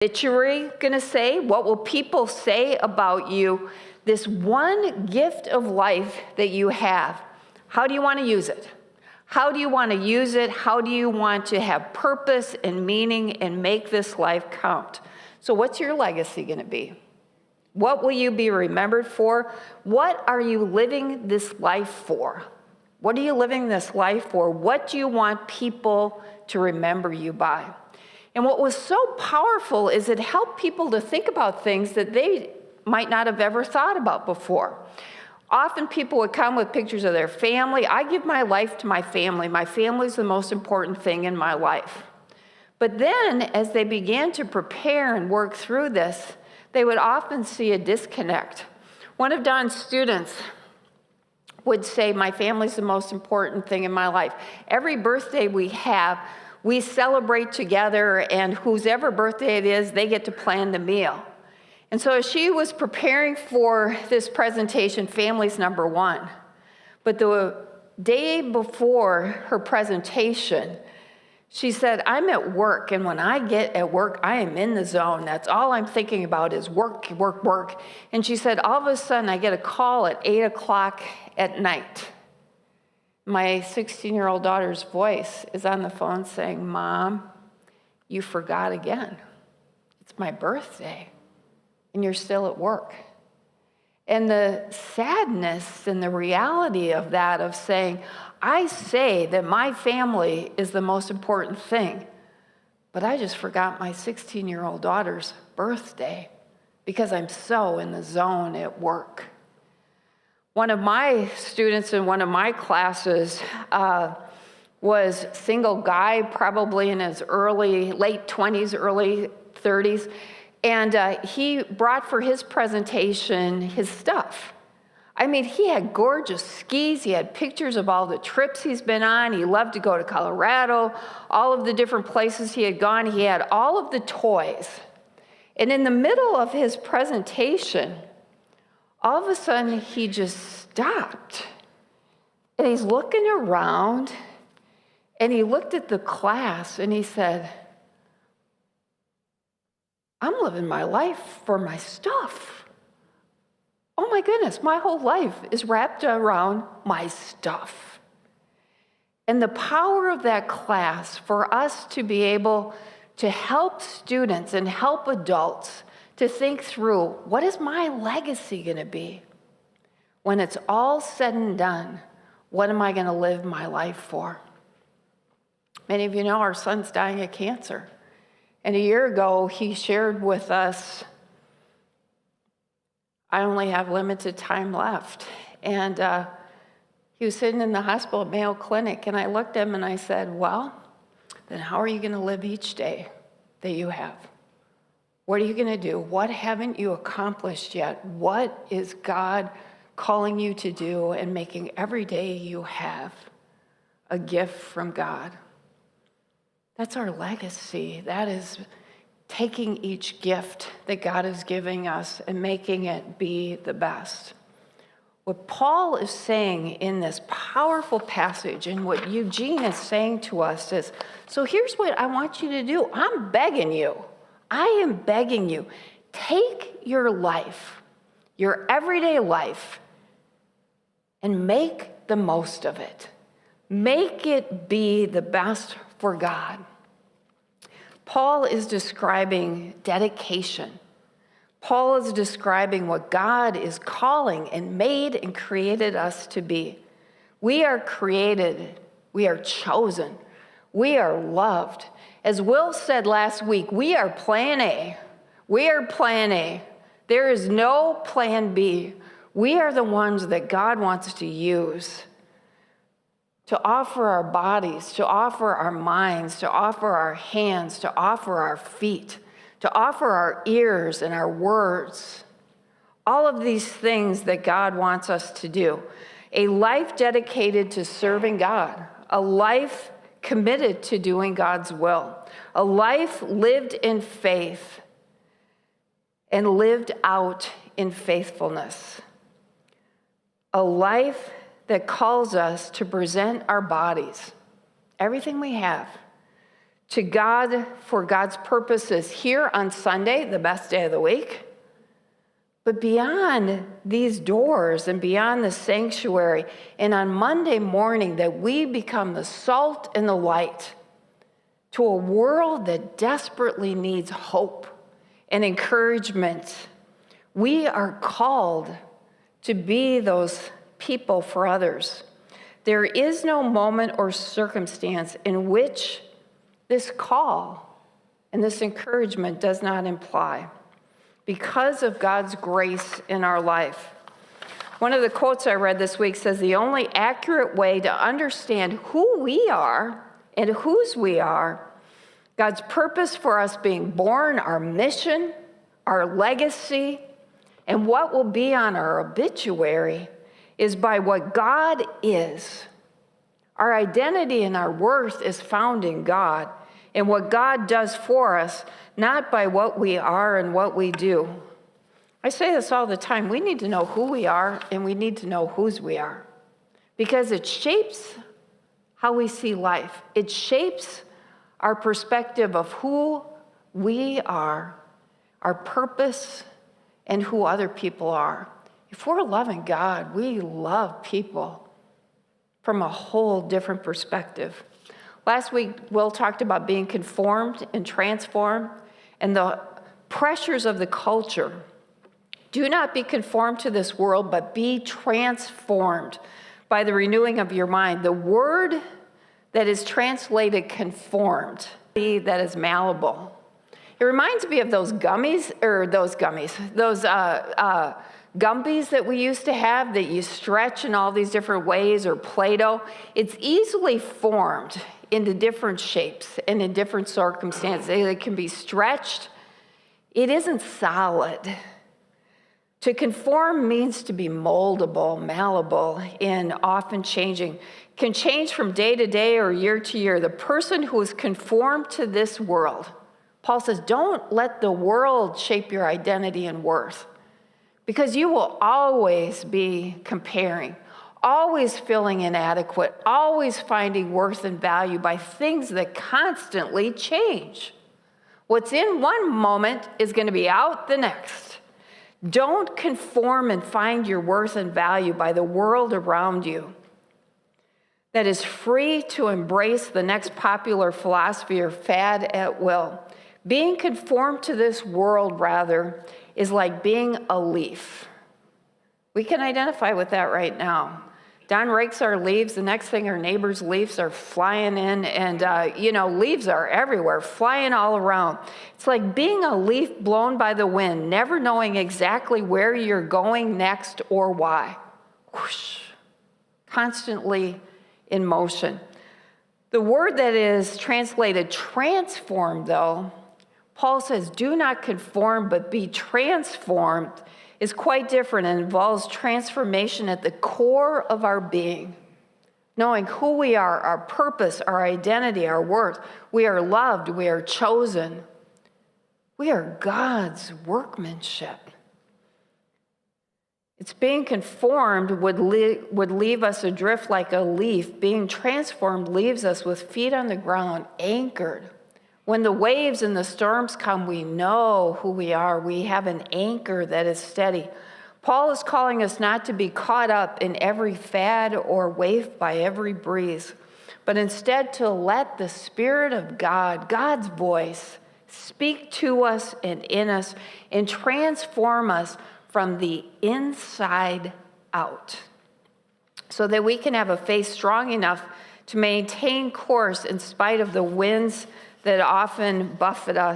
obituary going to say? What will people say about you? This one gift of life that you have, how do you want to use it? How do you want to use it? How do you want to have purpose and meaning and make this life count? So what's your legacy going to be? What will you be remembered for? What are you living this life for? What are you living this life for? What do you want people to remember you by? And what was so powerful is it helped people to think about things that they might not have ever thought about before. Often people would come with pictures of their family. I give my life to my family. My family's the most important thing in my life. But then as they began to prepare and work through this, they would often see a disconnect. One of Don's students would say, my family's the most important thing in my life. Every birthday we have, we celebrate together, and whosever birthday it is, they get to plan the meal. And so as she was preparing for this presentation, family's number one. But the day before her presentation, she said, I'm at work, and when I get at work, I am in the zone. That's all I'm thinking about is work, work, work. And she said, all of a sudden, I get a call at 8 o'clock at night. My 16-year-old daughter's voice is on the phone saying, Mom, you forgot again. It's my birthday, and you're still at work. And the sadness and the reality of that, of saying, I say that my family is the most important thing, but I just forgot my 16-year-old daughter's birthday because I'm so in the zone at work. One of my students in one of my classes was a single guy, probably in his late 20s, early 30s, and he brought for his presentation his stuff. I mean, he had gorgeous skis. He had pictures of all the trips he's been on. He loved to go to Colorado, all of the different places he had gone. He had all of the toys. And in the middle of his presentation, all of a sudden, he just stopped. And he's looking around, and he looked at the class, and he said, I'm living my life for my stuff. Oh my goodness, my whole life is wrapped around my stuff. And the power of that class for us to be able to help students and help adults to think through, what is my legacy going to be? When it's all said and done, what am I going to live my life for? Many of you know our son's dying of cancer. And a year ago, he shared with us, I only have limited time left. And he was sitting in the hospital at Mayo Clinic, and I looked at him and I said, well, then how are you going to live each day that you have? What are you going to do? What haven't you accomplished yet? What is God calling you to do and making every day you have a gift from God? That's our legacy. That is taking each gift that God is giving us and making it be the best. What Paul is saying in this powerful passage and what Eugene is saying to us is, so here's what I want you to do. I'm begging you. I am begging you. Take your life, your everyday life, and make the most of it. Make it be the best for God. Paul is describing dedication. Paul is describing what God is calling and made and created us to be. We are created. We are chosen. We are loved. As Will said last week, we are plan A. We are plan A. There is no plan B. We are the ones that God wants to use to offer our bodies, to offer our minds, to offer our hands, to offer our feet, to offer our ears and our words. All of these things that God wants us to do. A life dedicated to serving God. A life committed to doing God's will. A life lived in faith and lived out in faithfulness. A life that calls us to present our bodies, everything we have, to God for God's purposes here on Sunday, the best day of the week, but beyond these doors and beyond the sanctuary, and on Monday morning, that we become the salt and the light to a world that desperately needs hope and encouragement. We are called to be those people for others. There is no moment or circumstance in which this call and this encouragement does not imply, because of God's grace in our life. One of the quotes I read this week says, the only accurate way to understand who we are and whose we are, God's purpose for us being born, our mission, our legacy, and what will be on our obituary, is by what God is. Our identity and our worth is found in God and what God does for us, not by what we are and what we do. I say this all the time. We need to know who we are and we need to know whose we are, because it shapes how we see life. It shapes our perspective of who we are, our purpose, and who other people are. If we're loving God, we love people from a whole different perspective. Last week, Will talked about being conformed and transformed and the pressures of the culture. Do not be conformed to this world, but be transformed by the renewing of your mind. The word that is translated conformed, that is malleable. It reminds me of those gummies that we used to have that you stretch in all these different ways, or Play-Doh. It's easily formed into different shapes and in different circumstances. It can be stretched. It isn't solid. To conform means to be moldable, malleable, and often changing. Can change from day to day or year to year. The person who is conformed to this world, Paul says, don't let the world shape your identity and worth, because you will always be comparing, always feeling inadequate, always finding worth and value by things that constantly change. What's in one moment is going to be out the next. Don't conform and find your worth and value by the world around you that is free to embrace the next popular philosophy or fad at will. Being conformed to this world, rather, is like being a leaf. We can identify with that right now. Don rakes our leaves. The next thing, our neighbor's leaves are flying in, and leaves are everywhere, flying all around. It's like being a leaf blown by the wind, never knowing exactly where you're going next or why. Whoosh, constantly in motion. The word that is translated transformed, though, Paul says, do not conform, but be transformed, is quite different and involves transformation at the core of our being. Knowing who we are, our purpose, our identity, our worth. We are loved, we are chosen. We are God's workmanship. It's being conformed would leave us adrift like a leaf. Being transformed leaves us with feet on the ground, anchored. When the waves and the storms come, we know who we are. We have an anchor that is steady. Paul is calling us not to be caught up in every fad or wave by every breeze, but instead to let the Spirit of God, God's voice, speak to us and in us and transform us from the inside out, so that we can have a faith strong enough to maintain course in spite of the winds that often buffet us.